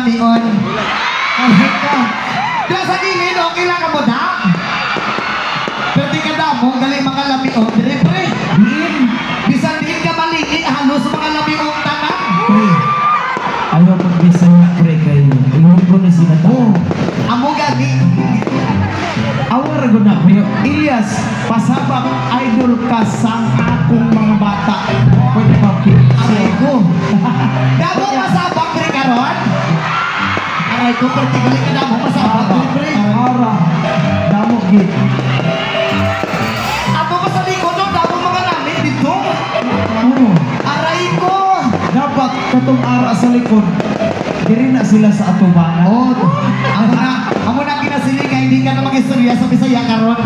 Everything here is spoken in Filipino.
lamion. Kahit ka. Diyan sa gilid, okay lang ka mo da? Pero di ka damo, galing mga lamion. Dire, pre. Din. Bisan din ka maligi, halos mga lamion tanan. Pre. Ayaw pag-bisaya, pre, kayo. Iwan ko na sila to. Amo gani. Awar ko na, pre. Ilyas, pasabak idol ka sa akong mga bata. Pwede pa, pre. Aray ko. Damo masabak, pre, karon? Aray ko, perti galing ka damo masabak, pre. Ara. Damo, git. Amo ko sa likod, no? Damo mga lamit dito. Oo. Aray ko. Dapat katong ara sa likod. Diri na sila sa atubangan. Oh, amo na kinasiling nga hindi ka na mag-istorya sa Bisaya karon.